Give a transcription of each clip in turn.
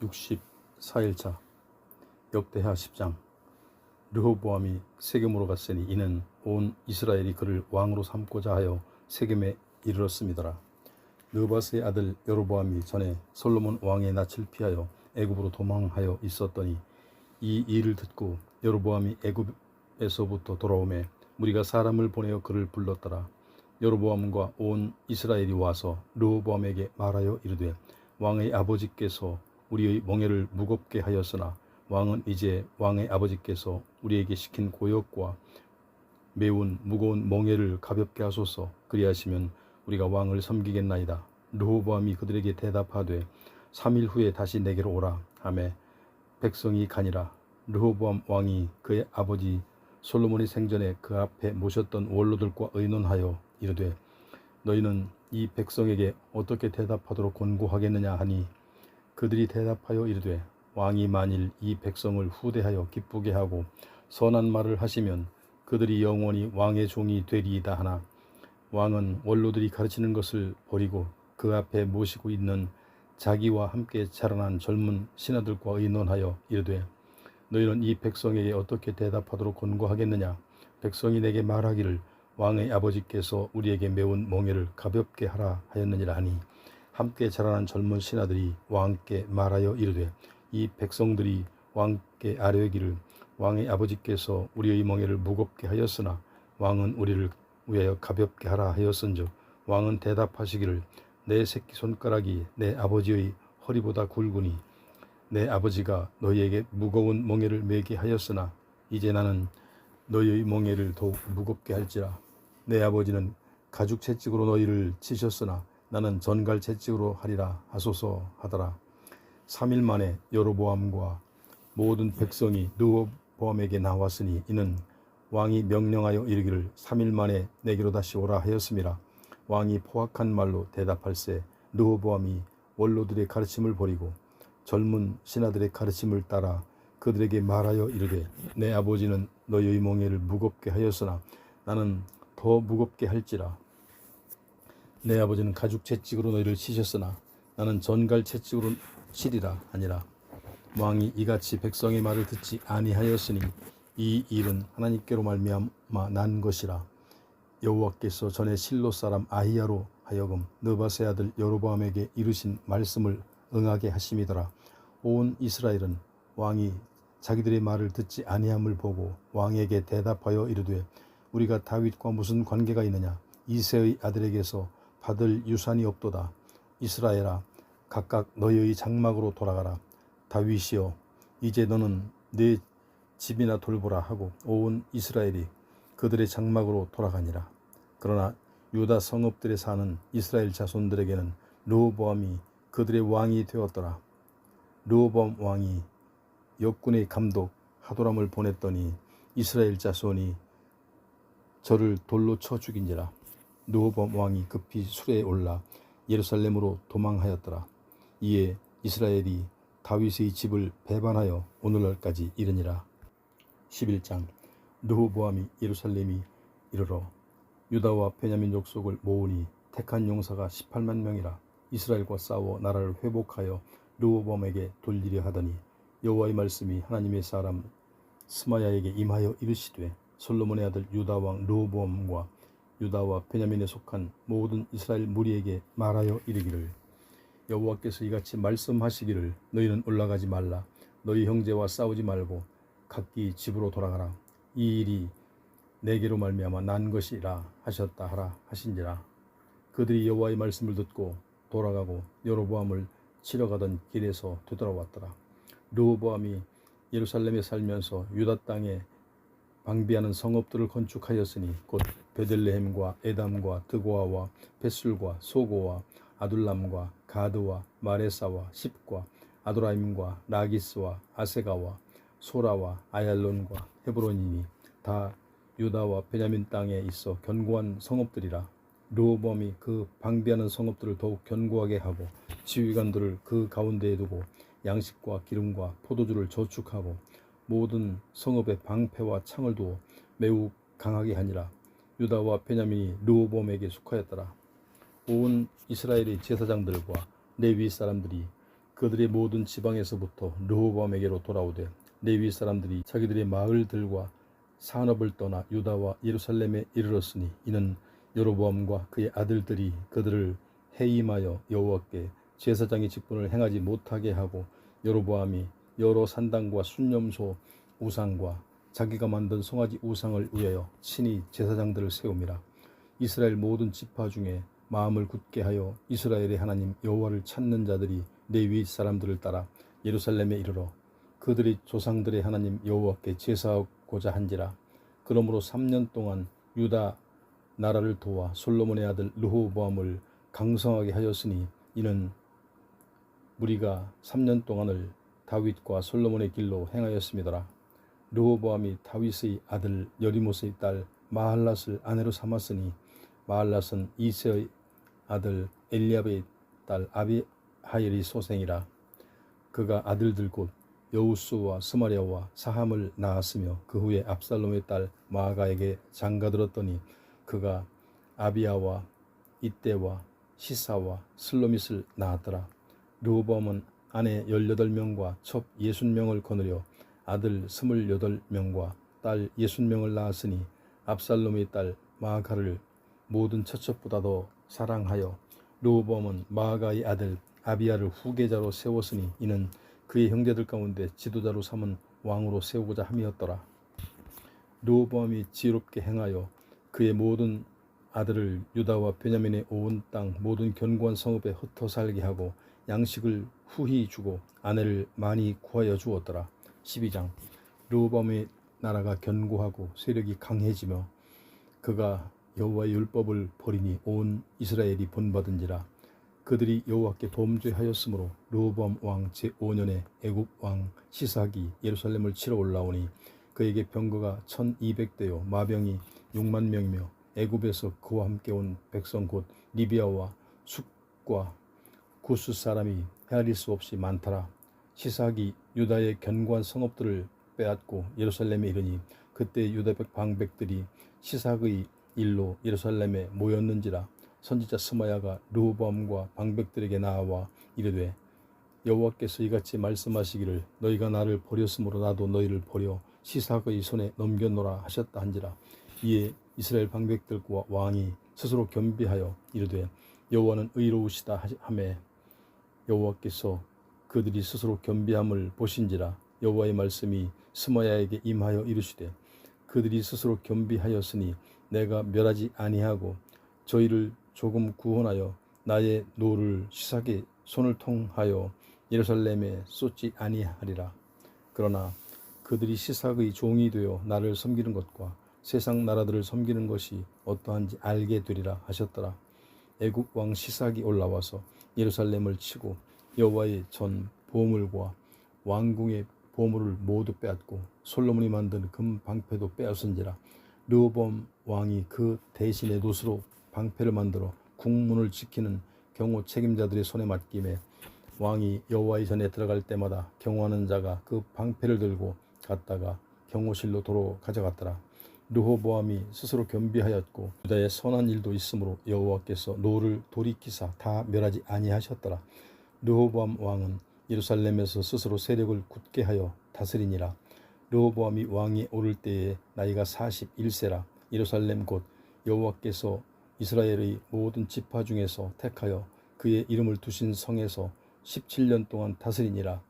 64일차 역대하 10장. 르호보암이 세겜으로 갔으니 이는 온 이스라엘이 그를 왕으로 삼고자 하여 세겜에 이르렀음이더라. 느바스의 아들 여로보암이 전에 솔로몬 왕의 낯을 피하여 애굽으로 도망하여 있었더니 이 일을 듣고 여로보암이 애굽에서부터 돌아오매 무리가 사람을 보내어 그를 불렀더라. 여로보암과 온 이스라엘이 와서 르호보암에게 말하여 이르되 왕의 아버지께서 우리의 멍에를 무겁게 하였으나 왕은 이제 왕의 아버지께서 우리에게 시킨 고역과 매운 무거운 멍에를 가볍게 하소서. 그리하시면 우리가 왕을 섬기겠나이다. 르호보암이 그들에게 대답하되 3일 후에 다시 내게로 오라 하매 백성이 가니라. 르호보암 왕이 그의 아버지 솔로몬이 생전에 그 앞에 모셨던 원로들과 의논하여 이르되 너희는 이 백성에게 어떻게 대답하도록 권고하겠느냐 하니 그들이 대답하여 이르되 왕이 만일 이 백성을 후대하여 기쁘게 하고 선한 말을 하시면 그들이 영원히 왕의 종이 되리이다 하나 왕은 원로들이 가르치는 것을 버리고 그 앞에 모시고 있는 자기와 함께 자라난 젊은 신하들과 의논하여 이르되 너희는 이 백성에게 어떻게 대답하도록 권고하겠느냐. 백성이 내게 말하기를 왕의 아버지께서 우리에게 매운 멍에를 가볍게 하라 하였느니라 하니 함께 자라난 젊은 신하들이 왕께 말하여 이르되 이 백성들이 왕께 아뢰기를 왕의 아버지께서 우리의 멍에를 무겁게 하였으나 왕은 우리를 위하여 가볍게 하라 하였은즉 왕은 대답하시기를 내 새끼손가락이 내 아버지의 허리보다 굵으니 내 아버지가 너희에게 무거운 멍에를 메게 하였으나 이제 나는 너희의 멍에를 더욱 무겁게 할지라. 내 아버지는 가죽 채찍으로 너희를 치셨으나 나는 전갈 채찍으로 하리라 하소서 하더라. 3일 만에 여로보암과 모든 백성이 르호보암에게 나왔으니 이는 왕이 명령하여 이르기를 3일 만에 내게로 다시 오라 하였음이라. 왕이 포악한 말로 대답할세 르호보암이 원로들의 가르침을 버리고 젊은 신하들의 가르침을 따라 그들에게 말하여 이르되 내 아버지는 너희의 멍에를 무겁게 하였으나 나는 더 무겁게 할지라. 내 아버지는 가죽 채찍으로 너희를 치셨으나 나는 전갈 채찍으로 치리라 하니라. 왕이 이같이 백성의 말을 듣지 아니하였으니 이 일은 하나님께로 말미암아 난 것이라. 여호와께서 전에 실로 사람 아히야로 하여금 느바스의 아들 여로보암에게 이르신 말씀을 응하게 하심이더라. 온 이스라엘은 왕이 자기들의 말을 듣지 아니함을 보고 왕에게 대답하여 이르되 우리가 다윗과 무슨 관계가 있느냐. 이새의 아들에게서 받을 유산이 없도다. 이스라엘아 각각 너희의 장막으로 돌아가라. 다윗이여 이제 너는 네 집이나 돌보라 하고 온 이스라엘이 그들의 장막으로 돌아가니라. 그러나 유다 성읍들에 사는 이스라엘 자손들에게는 르호보암이 그들의 왕이 되었더라. 르호보암 왕이 역군의 감독 하도람을 보냈더니 이스라엘 자손이 저를 돌로 쳐 죽인지라. 르호보암 왕이 급히 수레에 올라 예루살렘으로 도망하였더라. 이에 이스라엘이 다윗의 집을 배반하여 오늘날까지 이르니라. 11장. 르호보암이 예루살렘이 이르러 유다와 베냐민 족속을 모으니 택한 용사가 18만 명이라. 이스라엘과 싸워 나라를 회복하여 르호보암에게 돌리려 하더니 여호와의 말씀이 하나님의 사람 스마야에게 임하여 이르시되 솔로몬의 아들 유다 왕 르호보암과 유다와 베냐민에 속한 모든 이스라엘 무리에게 말하여 이르기를 여호와께서 이같이 말씀하시기를 너희는 올라가지 말라. 너희 형제와 싸우지 말고 각기 집으로 돌아가라. 이 일이 내게로 말미암아 난 것이라 하셨다 하라 하신지라. 그들이 여호와의 말씀을 듣고 돌아가고 여로보암을 치러 가던 길에서 되돌아왔더라. 르호보암이 예루살렘에 살면서 유다 땅에 방비하는 성읍들을 건축하였으니 곧 베들레헴과 에담과 드고아와 벳술과 소고와 아둘람과 가드와 마레사와 십과 아도라임과 라기스와 아세가와 소라와 아얄론과 헤브론이니 다 유다와 베냐민 땅에 있어 견고한 성읍들이라. 르호보암이 그 방비하는 성읍들을 더욱 견고하게 하고 지휘관들을 그 가운데에 두고 양식과 기름과 포도주를 저축하고 모든 성읍에 방패와 창을 두어 매우 강하게 하니라. 유다와 베냐민이 르호보암에게 속하였더라. 온 이스라엘의 제사장들과 레위 사람들이 그들의 모든 지방에서부터 르호보암에게로 돌아오되 레위 사람들이 자기들의 마을들과 산업을 떠나 유다와 예루살렘에 이르렀으니 이는 여로보암과 그의 아들들이 그들을 해임하여 여호와께 제사장의 직분을 행하지 못하게 하고 여로보암이 여러 산당과 순념소 우상과 자기가 만든 송아지 우상을 위하여 친히 제사장들을 세움이라. 이스라엘 모든 지파 중에 마음을 굳게 하여 이스라엘의 하나님 여호와를 찾는 자들이 레위 사람들을 따라 예루살렘에 이르러 그들이 조상들의 하나님 여호와께 제사하고자 한지라. 그러므로 3년 동안 유다 나라를 도와 솔로몬의 아들 르호보암을 강성하게 하였으니 이는 무리가 3년 동안을 다윗과 솔로몬의 길로 행하였음이더라. 르호보암이 다윗의 아들 여리못의 딸 마할랏을 아내로 삼았으니 마할랏은 이새의 아들 엘리압의 딸 아비하일의 소생이라. 그가 아들들 곧 여우수와 스마랴와 사함을 낳았으며 그 후에 압살롬의 딸 마아가에게 장가들었더니 그가 아비야와 이때와 시사와 슬로밋을 낳았더라. 르호보암은 아내 18명과 첩 60명을 거느려 아들 28명과 딸 60명을 낳았으니 압살롬의 딸 마아가를 모든 처첩보다 더 사랑하여 르호보암은 마아가의 아들 아비야를 후계자로 세웠으니 이는 그의 형제들 가운데 지도자로 삼은 왕으로 세우고자 함이었더라. 르호보암이 지혜롭게 행하여 그의 모든 아들을 유다와 베냐민의 온 땅 모든 견고한 성읍에 흩어 살게 하고 양식을 후히 주고 아내를 많이 구하여 주었더라. 12장. 르호보암의 나라가 견고하고 세력이 강해지며 그가 여호와의 율법을 버리니 온 이스라엘이 본받은지라. 그들이 여호와께 범죄하였으므로 르호보암 왕 제5년에 애굽 왕 시삭이 예루살렘을 치러 올라오니 그에게 병거가 1200대요 마병이 6만 명이며 애굽에서 그와 함께 온 백성 곧 리비아와 숙과 구스 사람이 헤아릴 수 없이 많더라. 시삭이 유다의 견고한 성읍들을 빼앗고 예루살렘에 이르니 그때 유다 방백들이 시삭의 일로 예루살렘에 모였는지라. 선지자 스마야가 르호보암과 방백들에게 나와 이르되 여호와께서 이같이 말씀하시기를 너희가 나를 버렸으므로 나도 너희를 버려 시삭의 손에 넘겨노라 하셨다 한지라. 이에 이스라엘 방백들과 왕이 스스로 겸비하여 이르되 여호와는 의로우시다 하매 여호와께서 그들이 스스로 겸비함을 보신지라. 여호와의 말씀이 스마야에게 임하여 이르시되 그들이 스스로 겸비하였으니 내가 멸하지 아니하고 저희를 조금 구원하여 나의 노를 시삭의 손을 통하여 예루살렘에 쏟지 아니하리라. 그러나 그들이 시삭의 종이 되어 나를 섬기는 것과 세상 나라들을 섬기는 것이 어떠한지 알게 되리라 하셨더라. 애굽 왕 시삭이 올라와서 예루살렘을 치고 여호와의 전 보물과 왕궁의 보물을 모두 빼앗고 솔로몬이 만든 금 방패도 빼앗은지라. 르호보암 왕이 그 대신에 놋으로 방패를 만들어 궁문을 지키는 경호 책임자들의 손에 맡김에 왕이 여호와의 전에 들어갈 때마다 경호하는 자가 그 방패를 들고 갔다가 경호실로 도로 가져갔더라. 르호보암이 스스로 겸비하였고 유다에 선한 일도 있으므로 여호와께서 노를 돌이키사 다 멸하지 아니하셨더라. 르호보암 왕은 예루살렘에서 스스로 세력을 굳게 하여 다스리니라. 르호보암이 왕이 오를 때에 나이가 41세라. 예루살렘 곧 여호와께서 이스라엘의 모든 지파 중에서 택하여 그의 이름을 두신 성에서 17년 동안 다스리니라.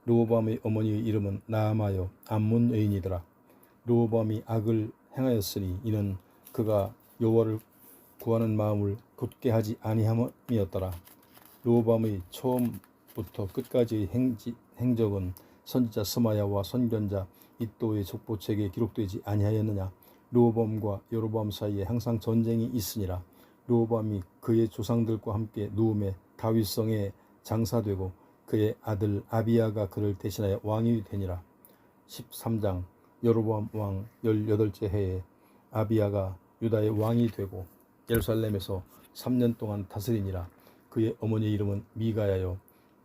르호보암의 어머니의 이름은 나아마여 암몬 여인이더라. 르호보암이 악을 행하였으니 이는 그가 여호와를 구하는 마음을 굳게 하지 아니함이었더라. 르호보암의 처음부터 끝까지의 행적은 선지자 스마야와 선견자 이도의 족보책에 기록되지 아니하였느냐. 르호보암과 여로보암 사이에 항상 전쟁이 있으니라. 르호보암이 그의 조상들과 함께 누움에 다윗성에 장사되고 그의 아들 아비야가 그를 대신하여 왕이 되니라. 13장. 여로보암 왕 18째 해에 아비야가 유다의 왕이 되고 예루살렘에서 3년 동안 다스리니라. 그의 어머니의 이름은 미가야요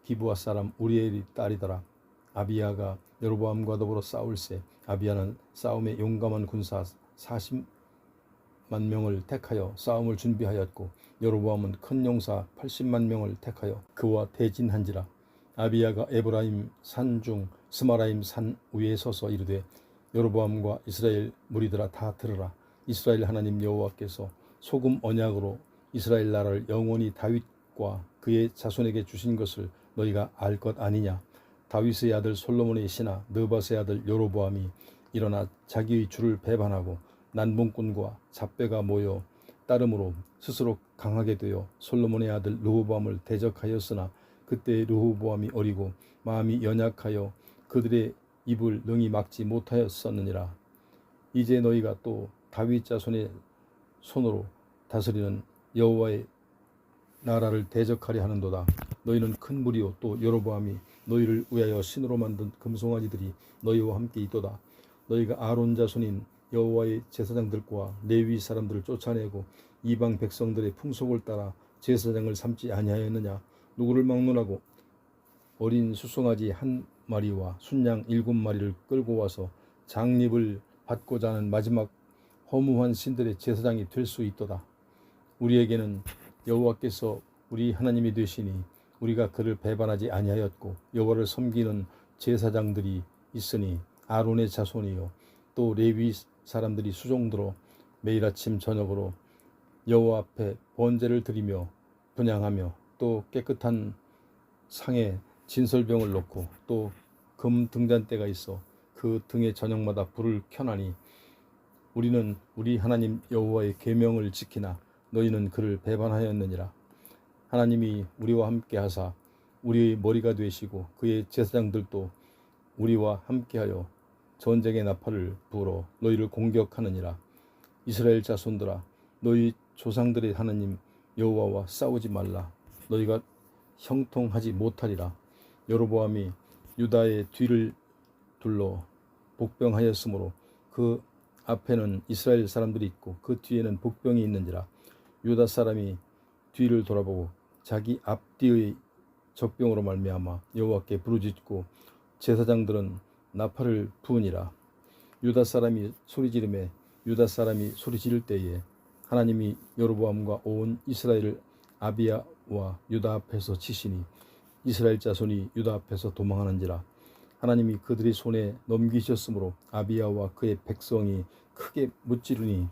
기브아 사람 우리엘의 딸이더라. 아비야가 여로보암과 더불어 싸울세 아비야는 싸움에 용감한 군사 40만 명을 택하여 싸움을 준비하였고 여로보암은 큰 용사 80만 명을 택하여 그와 대진한지라. 아비야가 에브라임 산중 스마라임 산 위에 서서 이르되 여로보암과 이스라엘 무리들아 다 들으라. 이스라엘 하나님 여호와께서 소금 언약으로 이스라엘 나라를 영원히 다윗과 그의 자손에게 주신 것을 너희가 알 것 아니냐. 다윗의 아들 솔로몬의 신하 느밧의 아들 여로보암이 일어나 자기의 주를 배반하고 난봉꾼과 잡배가 모여 따름으로 스스로 강하게 되어 솔로몬의 아들 르호보암을 대적하였으나 그때 르호보암이 어리고 마음이 연약하여 그들의 입을 능히 막지 못하였었느니라. 이제 너희가 또 다윗 자손의 손으로 다스리는 여호와의 나라를 대적하려 하는도다. 너희는 큰 무리요 또 여로보암이 너희를 위하여 신으로 만든 금송아지들이 너희와 함께 있도다. 너희가 아론 자손인 여호와의 제사장들과 레위 사람들을 쫓아내고 이방 백성들의 풍속을 따라 제사장을 삼지 아니하였느냐. 누구를 막론하고 어린 수송아지 한 마리와 순양 7마리를 끌고 와서 장립을 받고자 하는 마지막 허무한 신들의 제사장이 될 수 있도다. 우리에게는 여호와께서 우리 하나님이 되시니 우리가 그를 배반하지 아니하였고 여호와를 섬기는 제사장들이 있으니 아론의 자손이요 또 레위 사람들이 수종들어 매일 아침 저녁으로 여호와 앞에 번제를 드리며 분향하며 또 깨끗한 상에 진설병을 놓고 또 금 등잔대가 있어 그 등에 저녁마다 불을 켜나니 우리는 우리 하나님 여호와의 계명을 지키나 너희는 그를 배반하였느니라. 하나님이 우리와 함께 하사 우리의 머리가 되시고 그의 제사장들도 우리와 함께하여 전쟁의 나팔을 불어 너희를 공격하느니라. 이스라엘 자손들아 너희 조상들의 하나님 여호와와 싸우지 말라. 너희가 형통하지 못하리라. 여로보암이 유다의 뒤를 둘러 복병하였으므로 그 앞에는 이스라엘 사람들이 있고 그 뒤에는 복병이 있는지라. 유다 사람이 뒤를 돌아보고 자기 앞뒤의 적병으로 말미암아 여호와께 부르짖고 제사장들은 나팔을 부으니라. 유다 사람이 소리지르매 유다 사람이 소리지를 때에 하나님이 여로보암과 온 이스라엘을 아비야와 유다 앞에서 치시니 이스라엘 자손이 유다 앞에서 도망하는지라. 하나님이 그들의 손에 넘기셨으므로 아비야와 그의 백성이 크게 무찌르니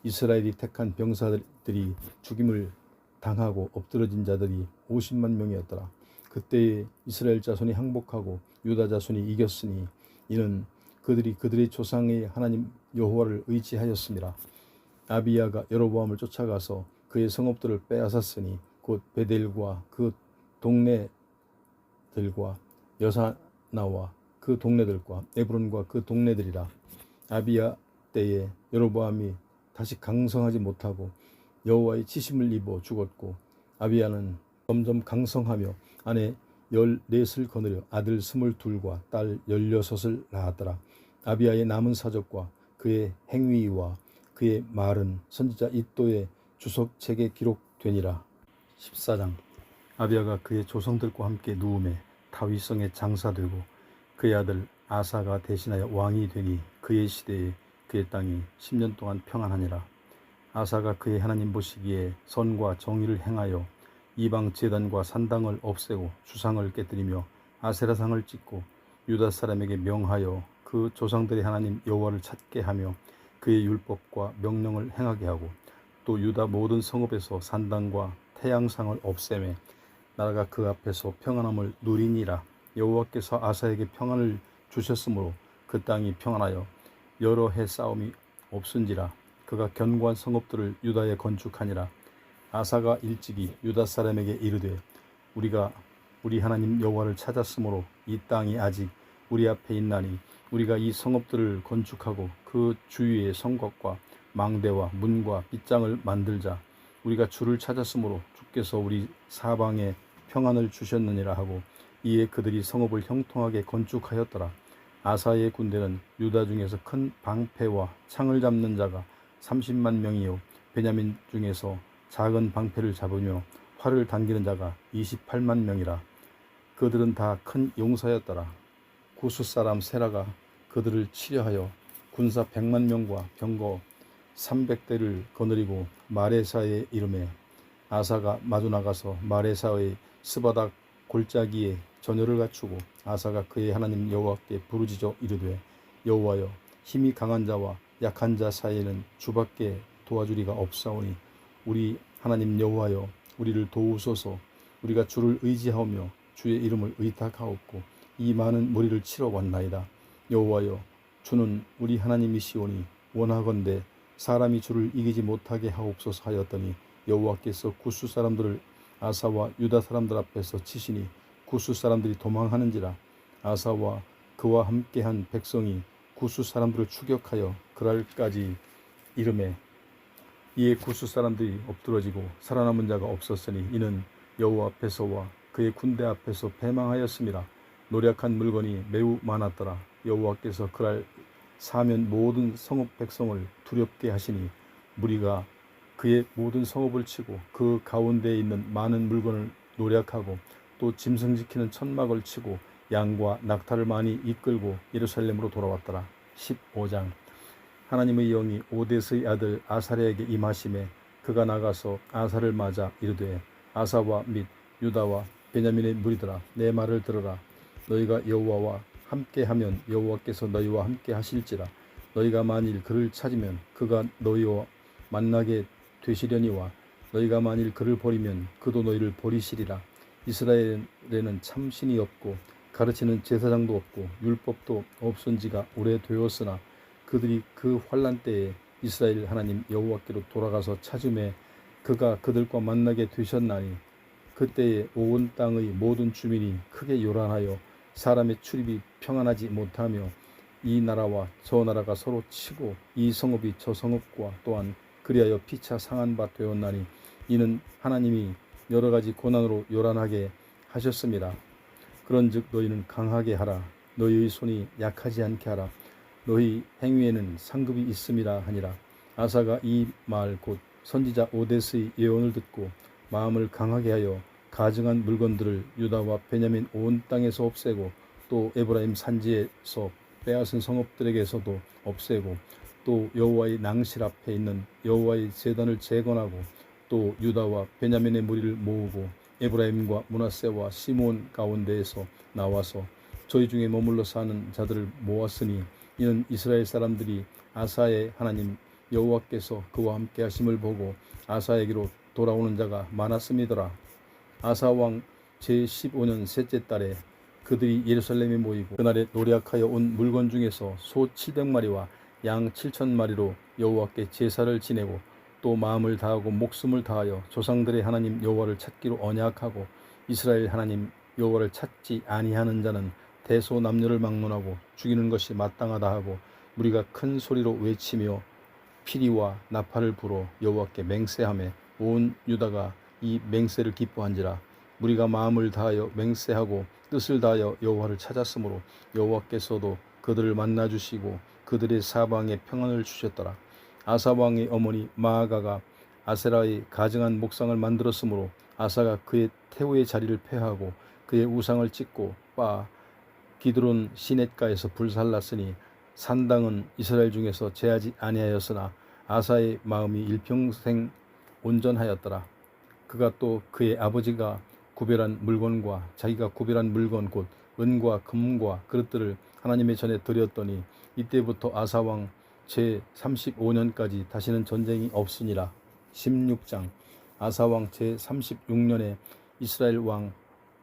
이스라엘이 택한 병사들이 죽임을 당하고 엎드러진 자들이 50만 명이었더라. 그때에 이스라엘 자손이 항복하고 유다 자손이 이겼으니 이는 그들이 그들의 조상의 하나님 여호와를 의지하였습니다. 아비야가 여로보암을 쫓아가서 그의 성읍들을 빼앗았으니 곧 베델과 그 동네들과 여사나와 그 동네들과 에브론과 그 동네들이라. 아비야 때에 여로보암이 다시 강성하지 못하고 여호와의 치심을 입어 죽었고 아비야는 점점 강성하며 아내 14을 거느려 아들 22과 딸 16을 낳았더라. 아비야의 남은 사적과 그의 행위와 그의 말은 선지자 이도의 주석책에 기록되니라. 14장. 아비야가 그의 조상들과 함께 누움에 다윗성에 장사되고 그의 아들 아사가 대신하여 왕이 되니 그의 시대에 그의 땅이 10년 동안 평안하니라. 아사가 그의 하나님 보시기에 선과 정의를 행하여 이방 제단과 산당을 없애고 주상을 깨뜨리며 아세라상을 찍고 유다 사람에게 명하여 그 조상들의 하나님 여호와를 찾게 하며 그의 율법과 명령을 행하게 하고 또 유다 모든 성읍에서 산당과 태양상을 없애매 나라가 그 앞에서 평안함을 누리니라. 여호와께서 아사에게 평안을 주셨으므로 그 땅이 평안하여 여러 해 싸움이 없은지라. 그가 견고한 성읍들을 유다에 건축하니라. 아사가 일찍이 유다 사람에게 이르되 우리가 우리 하나님 여호와를 찾았으므로 이 땅이 아직 우리 앞에 있나니 우리가 이 성읍들을 건축하고 그 주위에 성곽과 망대와 문과 빗장을 만들자. 우리가 주를 찾았으므로 주께서 우리 사방에 평안을 주셨느니라 하고 이에 그들이 성읍을 형통하게 건축하였더라. 아사의 군대는 유다 중에서 큰 방패와 창을 잡는 자가 30만 명이요 베냐민 중에서 작은 방패를 잡으며 활을 당기는 자가 28만 명이라. 그들은 다 큰 용사였더라. 구스 사람 세라가 그들을 치려하여 군사 100만 명과 병거 300대를 거느리고 마레사에 이르매 아사가 마주 나가서 마레사의 스바닥 골짜기에 전열을 갖추고 아사가 그의 하나님 여호와께 부르짖어 이르되 여호와여 힘이 강한 자와 약한 자 사이에는 주밖에 도와주리가 없사오니 우리 하나님 여호와여 우리를 도우소서. 우리가 주를 의지하오며 주의 이름을 의탁하옵고 이 많은 무리를 치러 왔나이다. 여호와여 주는 우리 하나님이시오니 원하건대 사람이 주를 이기지 못하게 하옵소서 하였더니 여호와께서 구스 사람들을 아사와 유다 사람들 앞에서 치시니 구스 사람들이 도망하는지라. 아사와 그와 함께한 백성이 구스 사람들을 추격하여 그랄까지 이르매 이에 구스 사람들이 엎드러지고 살아남은 자가 없었으니 이는 여호와 앞에서와 그의 군대 앞에서 패망하였음이라. 노력한 물건이 매우 많았더라. 여호와께서 그날 사면 모든 성읍 백성을 두렵게 하시니 무리가 그의 모든 성읍을 치고 그 가운데에 있는 많은 물건을 노략하고 또 짐승 지키는 천막을 치고 양과 낙타를 많이 이끌고 예루살렘으로 돌아왔더라. 15장. 하나님의 영이 오데스의 아들 아사랴에게 임하심에 그가 나가서 아사를 맞아 이르되 아사와 및 유다와 베냐민의 무리들아 내 말을 들으라. 너희가 여호와와 함께하면 여호와께서 너희와 함께 하실지라. 너희가 만일 그를 찾으면 그가 너희와 만나게 되시려니와 너희가 만일 그를 버리면 그도 너희를 버리시리라. 이스라엘에는 참신이 없고 가르치는 제사장도 없고 율법도 없은 지가 오래되었으나 그들이 그 환난 때에 이스라엘 하나님 여호와께로 돌아가서 찾음에 그가 그들과 만나게 되셨나니 그때에 온 땅의 모든 주민이 크게 요란하여 사람의 출입이 평안하지 못하며 이 나라와 저 나라가 서로 치고 이 성읍이 저 성읍과 또한 그리하여 피차 상한 바 되었나니 이는 하나님이 여러 가지 고난으로 요란하게 하셨습니다. 그런즉 너희는 강하게 하라. 너희의 손이 약하지 않게 하라. 너희 행위에는 상급이 있음이라 하니라. 아사가 이 말 곧 선지자 오데스의 예언을 듣고 마음을 강하게 하여 가증한 물건들을 유다와 베냐민 온 땅에서 없애고 또 에브라임 산지에서 빼앗은 성읍들에게서도 없애고 또 여호와의 낭실 앞에 있는 여호와의 제단을 재건하고 또 유다와 베냐민의 무리를 모으고 에브라임과 므낫세와 시므온 가운데에서 나와서 저희 중에 머물러 사는 자들을 모았으니 이는 이스라엘 사람들이 아사의 하나님 여호와께서 그와 함께 하심을 보고 아사에게로 돌아오는 자가 많았음이더라. 아사 왕 제15년 셋째 달에 그들이 예루살렘에 모이고 그날에 노략하여 온 물건 중에서 소 700마리와 양 7,000마리로 여호와께 제사를 지내고 또 마음을 다하고 목숨을 다하여 조상들의 하나님 여호와를 찾기로 언약하고 이스라엘 하나님 여호와를 찾지 아니하는 자는 대소남녀를 막론하고 죽이는 것이 마땅하다 하고 우리가 큰 소리로 외치며 피리와 나팔을 불어 여호와께 맹세하며 온 유다가 이 맹세를 기뻐한지라. 우리가 마음을 다하여 맹세하고 뜻을 다하여 여호와를 찾았으므로 여호와께서도 그들을 만나주시고 그들의 사방에 평안을 주셨더라. 아사 왕의 어머니 마아가가 아세라의 가증한 목상을 만들었으므로 아사가 그의 태우의 자리를 폐하고 그의 우상을 찢고 빠 기드론 시냇가에서 불살랐으니 산당은 이스라엘 중에서 제하지 아니하였으나 아사의 마음이 일평생 온전하였더라. 그가 또 그의 아버지가 구별한 물건과 자기가 구별한 물건 곧 은과 금과 그릇들을 하나님의 전에 드렸더니 이때부터 아사왕 제35년까지 다시는 전쟁이 없으니라. 16장. 아사왕 제36년에 이스라엘 왕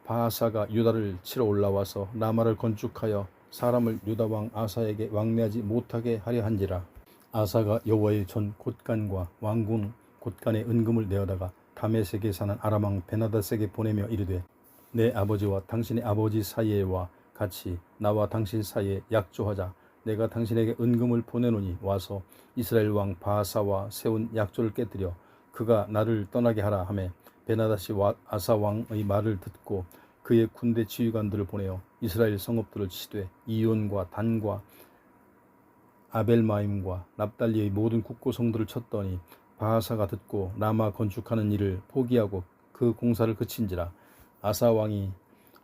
바하사가 유다를 치러 올라와서 라마를 건축하여 사람을 유다 왕 아사에게 왕래하지 못하게 하려 한지라. 아사가 여호와의 전 곳간과 왕궁 곳간의 은금을 내어다가 다메섹에 사는 아람 왕 베나닷에게 보내며 이르되 내 아버지와 당신의 아버지 사이에와 같이 나와 당신 사이에 약조하자. 내가 당신에게 은금을 보내노니 와서 이스라엘 왕 바하사와 세운 약조를 깨뜨려 그가 나를 떠나게 하라 하매 베나닷이 아사 왕의 말을 듣고 그의 군대 지휘관들을 보내어 이스라엘 성읍들을 치되 이온과 단과 아벨마임과 납달리의 모든 국고성들을 쳤더니 바하사가 듣고 라마 건축하는 일을 포기하고 그 공사를 그친지라. 아사 왕이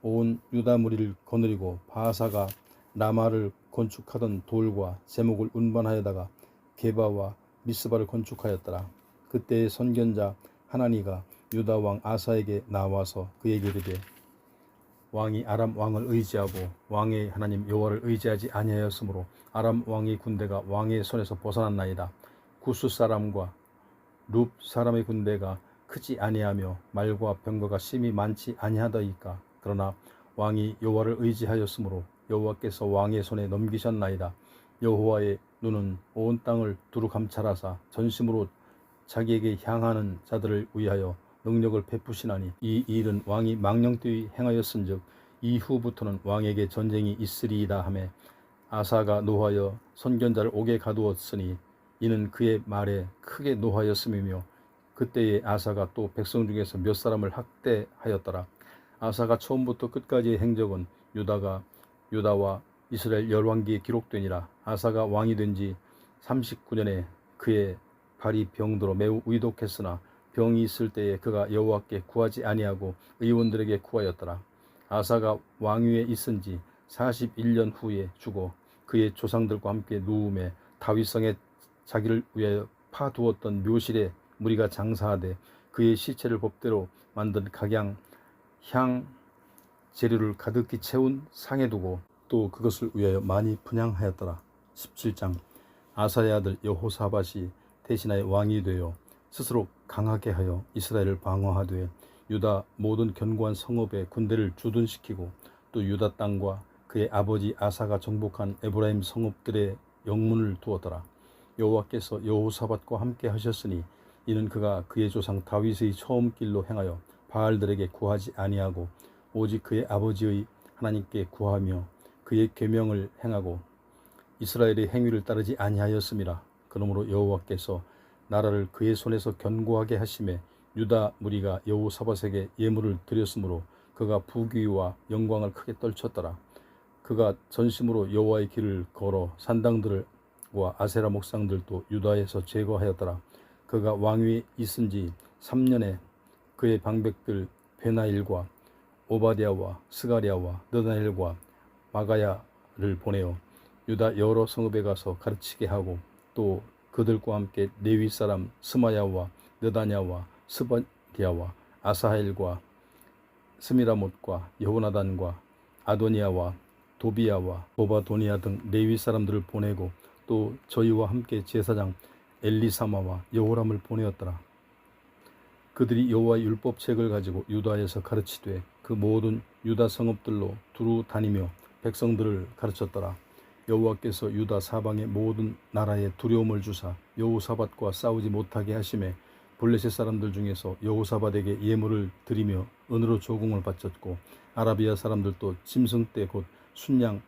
온 유다 무리를 거느리고 바하사가 라마를 건축하던 돌과 제목을 운반하여다가 게바와 미스바를 건축하였더라. 그때의 선견자 하나니가 유다 왕 아사에게 나와서 그에게 이르되 왕이 아람 왕을 의지하고 왕의 하나님 여호와를 의지하지 아니하였으므로 아람 왕의 군대가 왕의 손에서 벗어났나이다. 구스 사람과 룹 사람의 군대가 크지 아니하며 말과 병거가 심히 많지 아니하더이까. 그러나 왕이 여호와를 의지하였으므로 여호와께서 왕의 손에 넘기셨나이다. 여호와의 눈은 온 땅을 두루 감찰하사 전심으로 자기에게 향하는 자들을 위하여 능력을 베푸시나니 이 일은 왕이 망령되이 행하였은즉 이후부터는 왕에게 전쟁이 있으리이다 하매 아사가 노하여 선견자를 옥에 가두었으니 이는 그의 말에 크게 노하였음이며 그때에 아사가 또 백성 중에서 몇 사람을 학대하였더라. 아사가 처음부터 끝까지의 행적은 유다와 이스라엘 열왕기에 기록되니라. 아사가 왕이 된 지 39년에 그의 발이 병들어 매우 위독했으나 병이 있을 때에 그가 여호와께 구하지 아니하고 의원들에게 구하였더라. 아사가 왕위에 있은 지 41년 후에 죽어 그의 조상들과 함께 누움에 다윗성에 자기를 위하여 파두었던 묘실에 무리가 장사하되 그의 시체를 법대로 만든 각양 향 재료를 가득히 채운 상에 두고 또 그것을 위하여 많이 분향하였더라. 17장 아사의 아들 여호사밧이 대신하여 왕이 되어 스스로 강하게 하여 이스라엘을 방어하되 유다 모든 견고한 성읍에 군대를 주둔시키고 또 유다 땅과 그의 아버지 아사가 정복한 에브라임 성읍들의 영문을 두었더라. 여호와께서 여호사밧과 함께 하셨으니 이는 그가 그의 조상 다윗의 처음 길로 행하여 바알들에게 구하지 아니하고 오직 그의 아버지의 하나님께 구하며 그의 계명을 행하고 이스라엘의 행위를 따르지 아니하였음이라. 그러므로 여호와께서 나라를 그의 손에서 견고하게 하심에 유다 무리가 여호사밧에게 예물을 드렸으므로 그가 부귀와 영광을 크게 떨쳤더라. 그가 전심으로 여호와의 길을 걸어 산당들과 아세라 목상들도 유다에서 제거하였더라. 그가 왕위에 있은 지 3년에 그의 방백들 베나일과 오바댜와 스가랴와 느다넬과 마가야를 보내어 유다 여러 성읍에 가서 가르치게 하고 또 그들과 함께 레위 사람 스마야와 느다냐와 스바디야와 아사헬과 스미라못과 여호나단과 아도니아와 도비야와 오바도니아 등 레위 사람들을 보내고 또 저희와 함께 제사장 엘리사마와 여호람을 보내었더라. 그들이 여호와의 율법책을 가지고 유다에서 가르치되 그 모든 유다 성읍들로 두루 다니며 백성들을 가르쳤더라. 여호와께서 유다 사방의 모든 나라에 두려움을 주사 여호사밧과 싸우지 못하게 하심에 블레셋 사람들 중에서 여호사밧에게 예물을 드리며 은으로 조공을 바쳤고 아라비아 사람들도 짐승 떼 곧 순양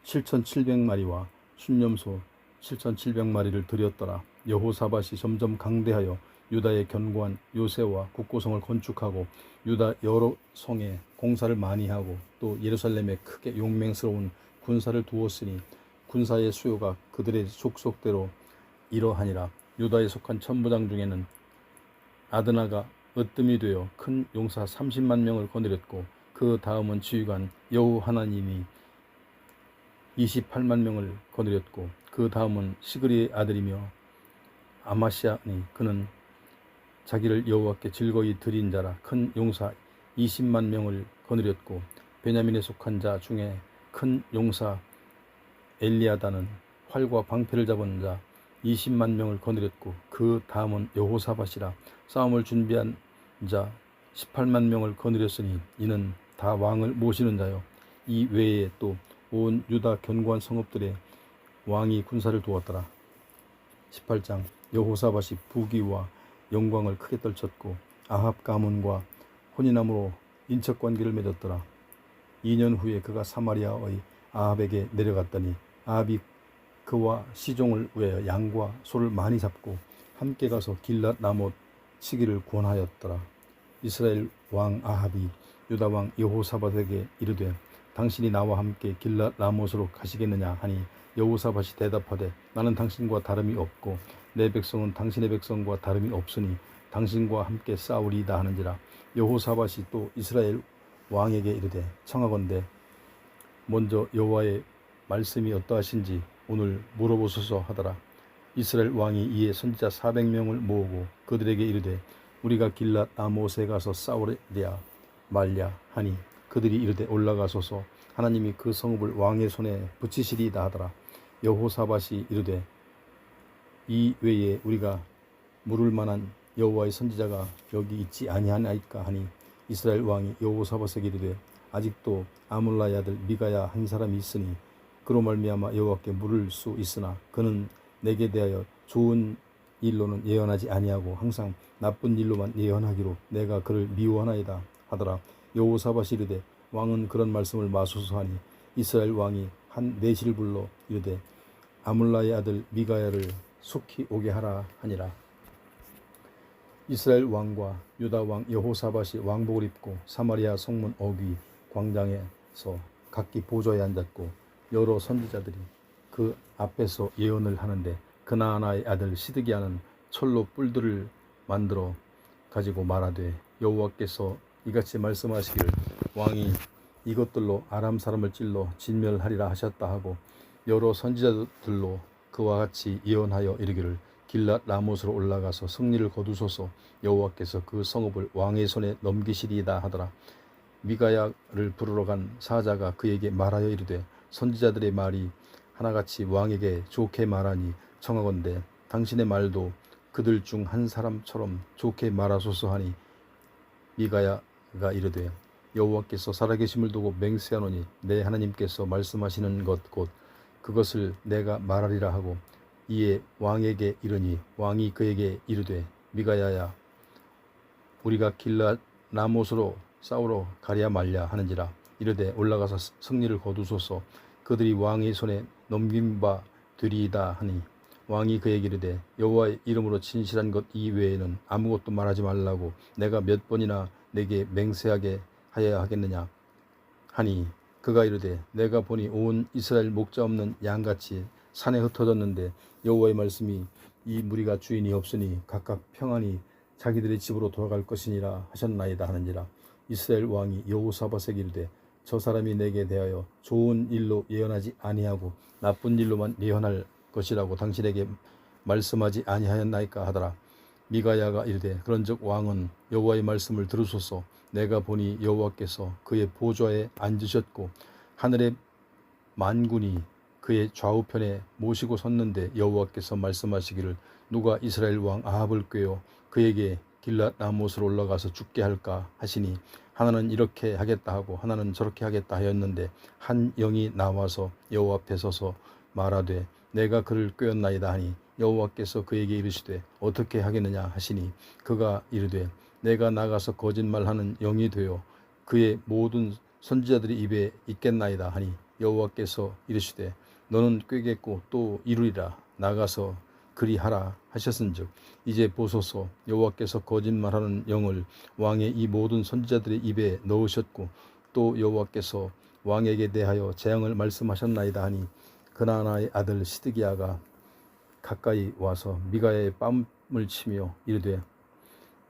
7,700마리와 순염소 7,700마리를 드렸더라. 여호사밧이 점점 강대하여 유다의 견고한 요새와 국고성을 건축하고 유다 여러 성에 공사를 많이 하고 또 예루살렘에 크게 용맹스러운 군사를 두었으니 군사의 수요가 그들의 족속대로 이러하니라. 유다에 속한 천부장 중에는 아드나가 으뜸이 되어 큰 용사 30만 명을 거느렸고 그 다음은 지휘관 여호하나님이 28만 명을 거느렸고 그 다음은 시그리의 아들이며 아마시아니 그는 자기를 여호와께 즐거이 드린 자라 큰 용사 20만 명을 거느렸고 베냐민에 속한 자 중에 큰 용사 엘리아다는 활과 방패를 잡은 자 20만 명을 거느렸고 그 다음은 여호사밧이라 싸움을 준비한 자 18만 명을 거느렸으니 이는 다 왕을 모시는 자요. 이 외에 또 온 유다 견고한 성읍들에 왕이 군사를 두었더라. 18장 여호사밧이 부귀와 영광을 크게 떨쳤고 아합 가문과 혼인함으로 인척관계를 맺었더라. 2년 후에 그가 사마리아의 아합에게 내려갔더니 아합이 그와 시종을 위하여 양과 소를 많이 잡고 함께 가서 길랏 라못 치기를 권하였더라. 이스라엘 왕 아합이 유다 왕 여호사밧에게 이르되 당신이 나와 함께 길랏 라못으로 가시겠느냐 하니 여호사밧이 대답하되 나는 당신과 다름이 없고 내 백성은 당신의 백성과 다름이 없으니 당신과 함께 싸우리이다 하는지라. 여호사밧이 또 이스라엘 왕에게 이르되 청하건대 먼저 여호와의 말씀이 어떠하신지 오늘 물어보소서 하더라. 이스라엘 왕이 이에 선지자 400명을 모으고 그들에게 이르되 우리가 길랏 라못에 가서 싸우랴 말랴 하니 그들이 이르되 올라가소서. 하나님이 그 성읍을 왕의 손에 붙이시리이다 하더라. 여호사밧이 이르되 이 외에 우리가 물을 만한 여호와의 선지자가 여기 있지 아니하나이까 하니 이스라엘 왕이 여호사밧에게 이르되 아직도 아몰라의 아들 미가야 한 사람이 있으니 그로 말미암아 여호와께 물을 수 있으나 그는 내게 대하여 좋은 일로는 예언하지 아니하고 항상 나쁜 일로만 예언하기로 내가 그를 미워하나이다 하더라. 여호사밧이 이르되 왕은 그런 말씀을 마소서 하니 이스라엘 왕이 한 내시를 불러 이르되 아몰라의 아들 미가야를 속히 오게 하라 하니라. 이스라엘 왕과 유다 왕 여호사밧이 왕복을 입고 사마리아 성문 어귀 광장에서 각기 보좌에 앉았고 여러 선지자들이 그 앞에서 예언을 하는데 그나아나의 아들 시드기야는 철로 뿔들을 만들어 가지고 말하되 여호와께서 이같이 말씀하시기를 왕이 이것들로 아람 사람을 찔러 진멸하리라 하셨다 하고 여러 선지자들로 그와 같이 예언하여 이르기를 길랏 라못으로 올라가서 승리를 거두소서. 여호와께서 그 성읍을 왕의 손에 넘기시리이다 하더라. 미가야를 부르러 간 사자가 그에게 말하여 이르되 선지자들의 말이 하나같이 왕에게 좋게 말하니 청하건대 당신의 말도 그들 중 한 사람처럼 좋게 말하소서 하니 미가야가 이르되 여호와께서 살아계심을 두고 맹세하노니 내 하나님께서 말씀하시는 것 곧 그것을 내가 말하리라 하고 이에 왕에게 이르니 왕이 그에게 이르되 미가야야 우리가 길랏 라못으로 싸우러 가랴 말랴 하는지라. 이르되 올라가서 승리를 거두소서. 그들이 왕의 손에 넘긴 바 되리이다 하니 왕이 그에게 이르되 여호와의 이름으로 진실한 것 이외에는 아무것도 말하지 말라고 내가 몇 번이나 내게 맹세하게 하여야 하겠느냐 하니 그가 이르되 내가 보니 온 이스라엘 목자 없는 양같이 산에 흩어졌는데 여호와의 말씀이 이 무리가 주인이 없으니 각각 평안히 자기들의 집으로 돌아갈 것이니라 하셨나이다 하는지라. 이스라엘 왕이 여호사밧에게 이르되 저 사람이 내게 대하여 좋은 일로 예언하지 아니하고 나쁜 일로만 예언할 것이라고 당신에게 말씀하지 아니하였나이까 하더라. 미가야가 이르되 그런즉 왕은 여호와의 말씀을 들으소서. 내가 보니 여호와께서 그의 보좌에 앉으셨고 하늘의 만군이 그의 좌우편에 모시고 섰는데 여호와께서 말씀하시기를 누가 이스라엘 왕 아합을 꾀어 그에게 길랏 라못으로 올라가서 죽게 할까 하시니 하나는 이렇게 하겠다 하고 하나는 저렇게 하겠다 하였는데 한 영이 나와서 여호와 앞에 서서 말하되 내가 그를 꾀었나이다 하니 여호와께서 그에게 이르시되 어떻게 하겠느냐 하시니 그가 이르되 내가 나가서 거짓말하는 영이 되어 그의 모든 선지자들의 입에 있겠나이다 하니 여호와께서 이르시되 너는 꾀겠고 또 이루리라. 나가서 그리하라 하셨은즉 이제 보소서 여호와께서 거짓말하는 영을 왕의 이 모든 선지자들의 입에 넣으셨고 또 여호와께서 왕에게 대하여 재앙을 말씀하셨나이다 하니 그나아나의 아들 시드기야가 가까이 와서 미가야의 뺨을 치며 이르되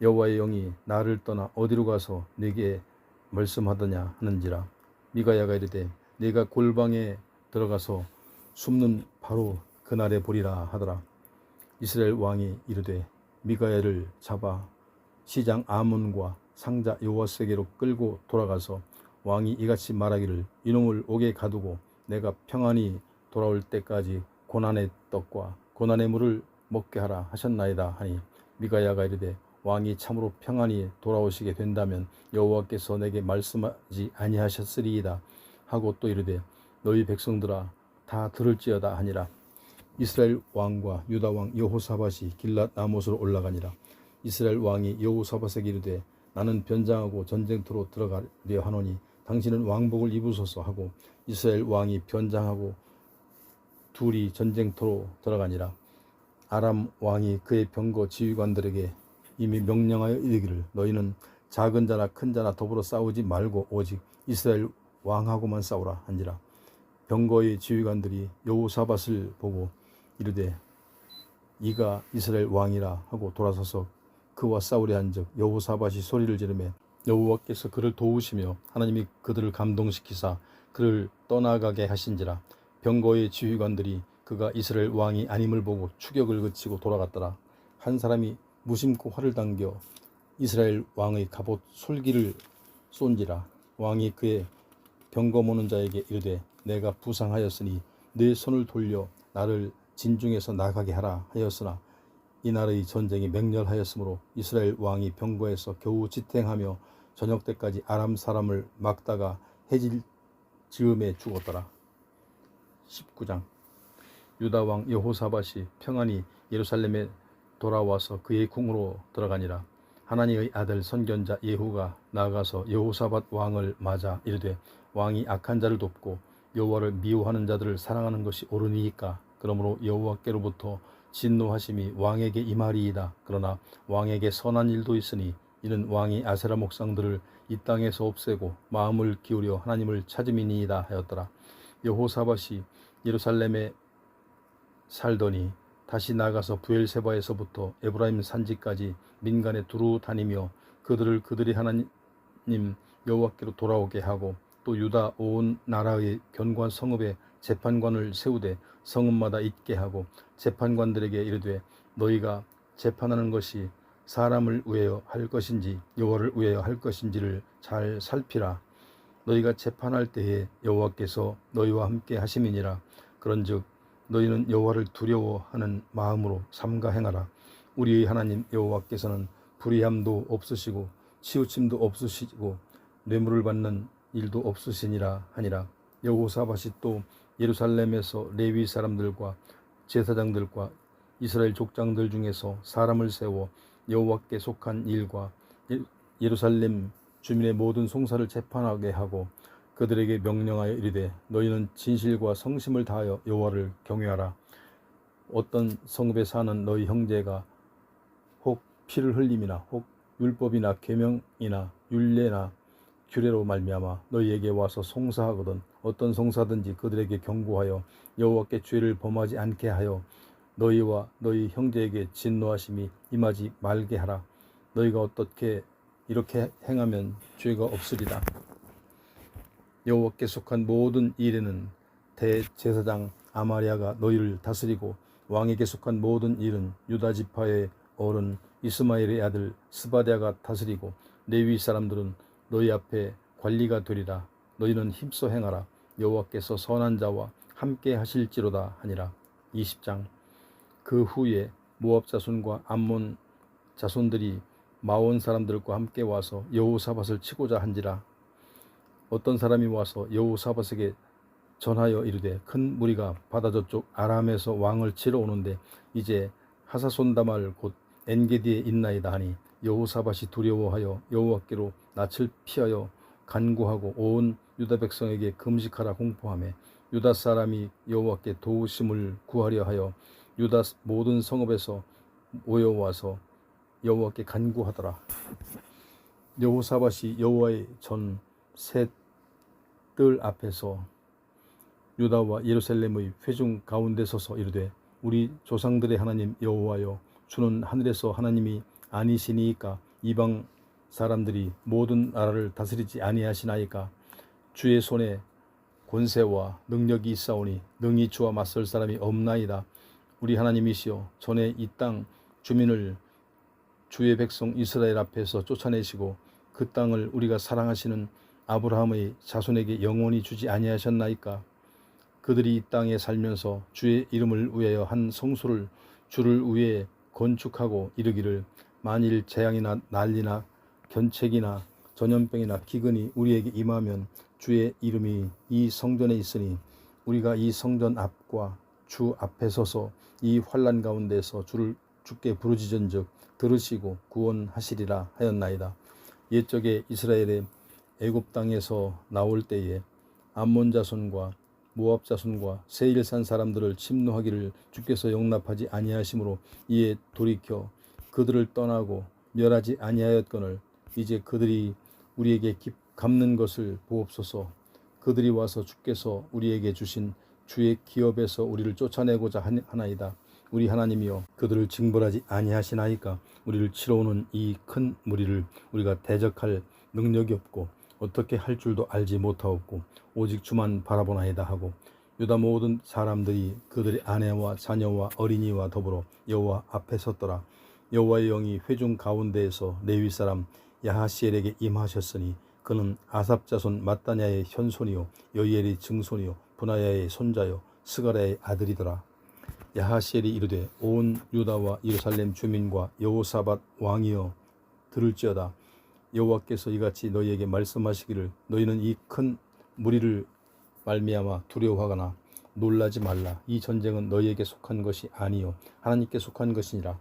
여호와의 영이 나를 떠나 어디로 가서 네게 말씀하더냐 하는지라. 미가야가 이르되 네가 골방에 들어가서 숨는 바로 그날에 보리라 하더라. 이스라엘 왕이 이르되 미가야를 잡아 시장 아몬과 상자 요아스에게로 끌고 돌아가서 왕이 이같이 말하기를 이놈을 옥에 가두고 내가 평안히 돌아올 때까지 고난의 떡과 고난의 물을 먹게 하라 하셨나이다 하니 미가야가 이르되 왕이 참으로 평안히 돌아오시게 된다면 여호와께서 내게 말씀하지 아니하셨으리이다 하고 또 이르되 너희 백성들아 다 들을지어다 하니라. 이스라엘 왕과 유다 왕 여호사밧이 길랏 라못으로 올라가니라. 이스라엘 왕이 여호사밧에게 이르되 나는 변장하고 전쟁터로 들어가려 하노니 당신은 왕복을 입으소서 하고 이스라엘 왕이 변장하고 둘이 전쟁터로 들어가니라. 아람 왕이 그의 병거 지휘관들에게 이미 명령하여 이르기를 너희는 작은 자나 큰 자나 더불어 싸우지 말고 오직 이스라엘 왕하고만 싸우라 한지라. 병거의 지휘관들이 여호사밧을 보고 이르되 이가 이스라엘 왕이라 하고 돌아서서 그와 싸우려 한즉 여호사밧이 소리를 지르매 여호와께서 그를 도우시며 하나님이 그들을 감동시키사 그를 떠나가게 하신지라. 병거의 지휘관들이 그가 이스라엘 왕이 아님을 보고 추격을 그치고 돌아갔더라. 한 사람이 무심코 활을 당겨 이스라엘 왕의 갑옷 솔기를 쏜지라. 왕이 그의 병거모는 자에게 이르되 내가 부상하였으니 내 손을 돌려 나를 진중에서 나가게 하라 하였으나 이날의 전쟁이 맹렬하였으므로 이스라엘 왕이 병거에서 겨우 지탱하며 저녁 때까지 아람 사람을 막다가 해질 즈음에 죽었더라. 19장. 유다 왕 여호사밧이 평안히 예루살렘에 돌아와서 그의 궁으로 들어가니라. 하나님의 아들 선견자 예후가 나아가서 여호사밧 왕을 맞아 이르되 왕이 악한 자를 돕고 여호와를 미워하는 자들을 사랑하는 것이 옳으니이까. 그러므로 여호와께로부터 진노하심이 왕에게 임하리이다. 그러나 왕에게 선한 일도 있으니 이는 왕이 아세라 목상들을 이 땅에서 없애고 마음을 기울여 하나님을 찾음이니이다 하였더라. 여호사밧이 예루살렘에 살더니 다시 나가서 부엘세바에서부터 에브라임 산지까지 민간에 두루 다니며 그들을 그들의 하나님 여호와께로 돌아오게 하고 또 유다 온 나라의 견고한 성읍에 재판관을 세우되 성읍마다 있게 하고 재판관들에게 이르되 너희가 재판하는 것이 사람을 위하여 할 것인지 여호와를 위하여 할 것인지를 잘 살피라. 너희가 재판할 때에 여호와께서 너희와 함께 하심이니라. 그런즉 너희는 여호와를 두려워하는 마음으로 삼가 행하라. 우리의 하나님 여호와께서는 불의함도 없으시고 치우침도 없으시고 뇌물을 받는 일도 없으시니라 하니라. 여호사밧이 또 예루살렘에서 레위 사람들과 제사장들과 이스라엘 족장들 중에서 사람을 세워 여호와께 속한 일과 예루살렘 주민의 모든 송사를 재판하게 하고 그들에게 명령하여 이르되 너희는 진실과 성심을 다하여 여호와를 경외하라. 어떤 성읍에 사는 너희 형제가 혹 피를 흘림이나 혹 율법이나 계명이나 율례나 규례로 말미암아 너희에게 와서 송사하거든 어떤 송사든지 그들에게 경고하여 여호와께 죄를 범하지 않게 하여 너희와 너희 형제에게 진노하심이 임하지 말게 하라. 너희가 어떻게 이렇게 행하면 죄가 없으리라. 여호와께 속한 모든 일에는 대제사장 아마리아가 너희를 다스리고 왕에게 속한 모든 일은 유다 지파의 어른 이스마엘의 아들 스바랴가 다스리고 레위 사람들은 너희 앞에 관리가 되리라. 너희는 힘써 행하라. 여호와께서 선한 자와 함께 하실지로다 하니라. 20장. 그 후에 모압 자손과 암몬 자손들이 마온 사람들과 함께 와서 여호사밧을 치고자 한지라. 어떤 사람이 와서 여호사밧에게 전하여 이르되 큰 무리가 바다 저쪽 아람에서 왕을 치러 오는데 이제 하사손다말 곧 엔게디에 있나이다 하니 여호사밧이 두려워하여 여호와께로 낯을 피하여 간구하고 온 유다 백성에게 금식하라 공포하며 유다 사람이 여호와께 도우심을 구하려 하여 유다 모든 성읍에서 모여와서 여호와께 간구하더라. 여호사밧이 여호와의 전 셋 뜰 앞에서 유다와 예루살렘의 회중 가운데 서서 이르되 우리 조상들의 하나님 여호와여 주는 하늘에서 하나님이 아니시니이까 이방 사람들이 모든 나라를 다스리지 아니하시나이까 주의 손에 권세와 능력이 있사오니 능히 주와 맞설 사람이 없나이다. 우리 하나님이시여 전에 이 땅 주민을 주의 백성 이스라엘 앞에서 쫓아내시고 그 땅을 우리가 사랑하시는 아브라함의 자손에게 영원히 주지 아니하셨나이까. 그들이 이 땅에 살면서 주의 이름을 위하여 한 성소를 주를 위해 건축하고 이르기를 만일 재앙이나 난리나 견책이나 전염병이나 기근이 우리에게 임하면 주의 이름이 이 성전에 있으니 우리가 이 성전 앞과 주 앞에 서서 이 환난 가운데서 주께 부르짖은즉 들으시고 구원하시리라 하였나이다. 옛적에 이스라엘의 애굽 땅에서 나올 때에 암몬 자손과 모압 자손과 세일산 사람들을 침노하기를 주께서 용납하지 아니하심으로 이에 돌이켜 그들을 떠나고 멸하지 아니하였거늘 이제 그들이 우리에게 갚는 것을 보옵소서. 그들이 와서 주께서 우리에게 주신 주의 기업에서 우리를 쫓아내고자 하나이다. 우리 하나님이여 그들을 징벌하지 아니하시나이까. 우리를 치러 오는 이 큰 무리를 우리가 대적할 능력이 없고 어떻게 할 줄도 알지 못하옵고 오직 주만 바라보나이다 하고 유다 모든 사람들이 그들의 아내와 자녀와 어린이와 더불어 여호와 앞에 섰더라. 여호와의 영이 회중 가운데에서 레위 사람 야하시엘에게 임하셨으니 그는 아삽 자손 마따냐의 현손이요 여이엘의 증손이요 분하야의 손자요 스가랴의 아들이더라. 야하시엘이 이르되 온 유다와 예루살렘 주민과 여호사밧 왕이여 들을지어다. 여호와께서 이같이 너희에게 말씀하시기를 너희는 이 큰 무리를 말미암아 두려워하거나 놀라지 말라. 이 전쟁은 너희에게 속한 것이 아니요 하나님께 속한 것이니라.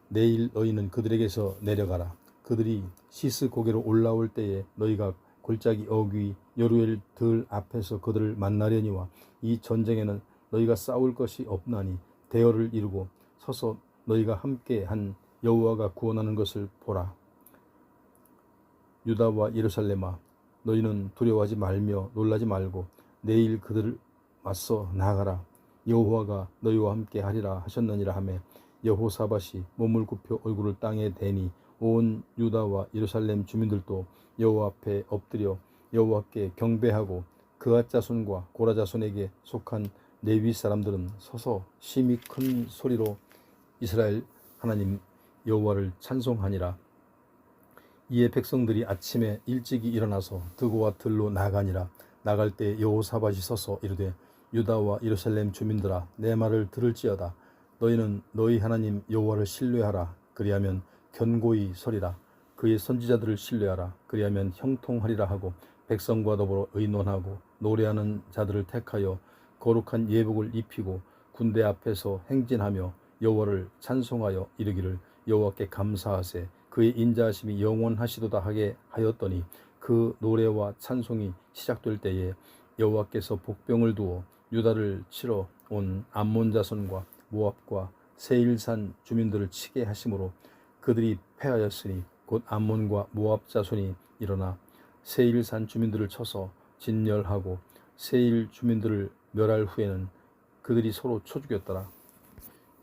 내일 너희는 그들에게서 내려가라. 그들이 시스 고개로 올라올 때에 너희가 골짜기 어귀 여루엘 들 앞에서 그들을 만나려니와 이 전쟁에는 너희가 싸울 것이 없나니 대열을 이루고 서서 너희가 함께 한 여호와가 구원하는 것을 보라. 유다와 예루살렘아 너희는 두려워하지 말며 놀라지 말고 내일 그들을 맞서 나아가라. 여호와가 너희와 함께 하리라 하셨느니라 하매 여호사밧이 몸을 굽혀 얼굴을 땅에 대니 온 유다와 예루살렘 주민들도 여호와 앞에 엎드려 여호와께 경배하고 그앗 자손과 고라 자손에게 속한 레위 사람들은 서서 심히 큰 소리로 이스라엘 하나님 여호와를 찬송하니라. 이에 백성들이 아침에 일찍이 일어나서 드고와 들로 나가니라. 나갈 때 여호사밧이 서서 이르되 유다와 예루살렘 주민들아 내 말을 들을지어다. 너희는 너희 하나님 여호와를 신뢰하라. 그리하면 견고히 서리라. 그의 선지자들을 신뢰하라. 그리하면 형통하리라 하고 백성과 더불어 의논하고 노래하는 자들을 택하여 거룩한 예복을 입히고 군대 앞에서 행진하며 여호와를 찬송하여 이르기를 여호와께 감사하세 그의 인자하심이 영원하시도다 하게 하였더니 그 노래와 찬송이 시작될 때에 여호와께서 복병을 두어 유다를 치러 온 암몬 자손과 모압과 세일산 주민들을 치게 하심으로 그들이 패하였으니 곧 암몬과 모압 자손이 일어나 세일산 주민들을 쳐서 진멸하고 세일 주민들을 멸할 후에는 그들이 서로 쳐 죽였더라.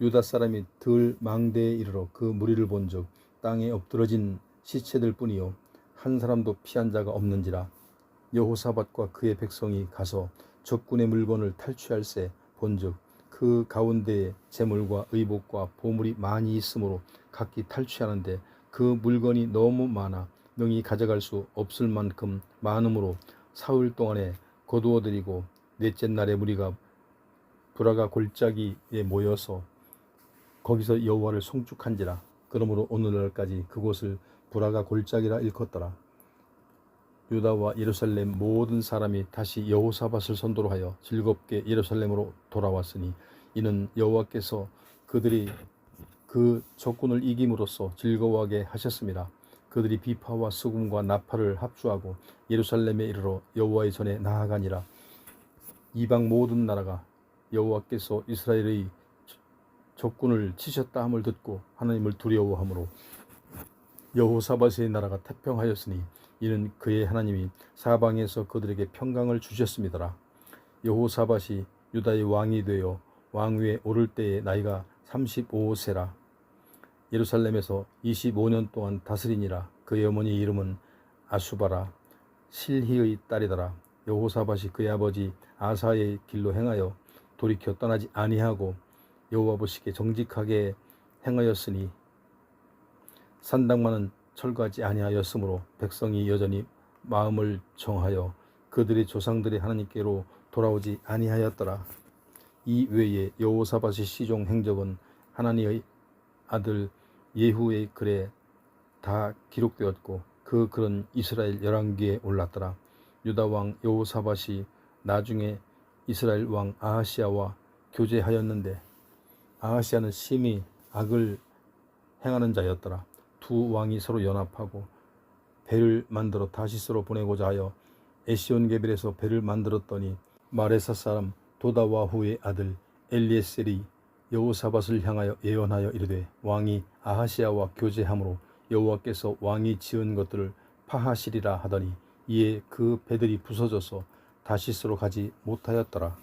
유다 사람이 들 망대에 이르러 그 무리를 본즉 땅에 엎드러진 시체들 뿐이요 한 사람도 피한 자가 없는지라. 여호사밧과 그의 백성이 가서 적군의 물건을 탈취할새 본즉 그 가운데에 재물과 의복과 보물이 많이 있으므로 각기 탈취하는데 그 물건이 너무 많아 능히 가져갈 수 없을 만큼 많으므로 사흘 동안에 거두어들이고 넷째 날에 무리가 브라가 골짜기에 모여서 거기서 여호와를 송축한지라. 그러므로 오늘날까지 그곳을 브라가 골짜기라 일컫더라. 유다와 예루살렘 모든 사람이 다시 여호사밧을 선도로 하여 즐겁게 예루살렘으로 돌아왔으니 이는 여호와께서 그들이 그 적군을 이김으로써 즐거워하게 하셨습니다. 그들이 비파와 수금과 나팔을 합주하고 예루살렘에 이르러 여호와의 전에 나아가니라. 이방 모든 나라가 여호와께서 이스라엘의 적군을 치셨다 함을 듣고 하나님을 두려워하므로 여호사밧의 나라가 태평하였으니 이는 그의 하나님이 사방에서 그들에게 평강을 주셨음이더라. 여호사밧이 유다의 왕이 되어 왕위에 오를 때의 나이가 35세라. 예루살렘에서 25년 동안 다스리니라. 그의 어머니 이름은 아수바라 실히의 딸이더라. 여호사밧이 그의 아버지 아사의 길로 행하여 돌이켜 떠나지 아니하고 여호와 보시기에 정직하게 행하였으니 산당만은 철거하지 아니하였으므로 백성이 여전히 마음을 정하여 그들의 조상들의 하나님께로 돌아오지 아니하였더라. 이 외에 여호사밧의 시종 행적은 하나니의 아들 예후의 글에 다 기록되었고 그 글은 이스라엘 열왕기에 올랐더라. 유다 왕 여호사밧이 나중에 이스라엘 왕 아하시아와 교제하였는데 아하시아는 심히 악을 행하는 자였더라. 두 왕이 서로 연합하고 배를 만들어 다시스로 보내고자 하여 에시온게벨에서 배를 만들었더니 마레사 사람 도다와후의 아들 엘리에셀이 여호사밧을 향하여 예언하여 이르되 왕이 아하시아와 교제함으로 여호와께서 왕이 지은 것들을 파하시리라 하더니 이에 그 배들이 부서져서 다시스로 가지 못하였더라.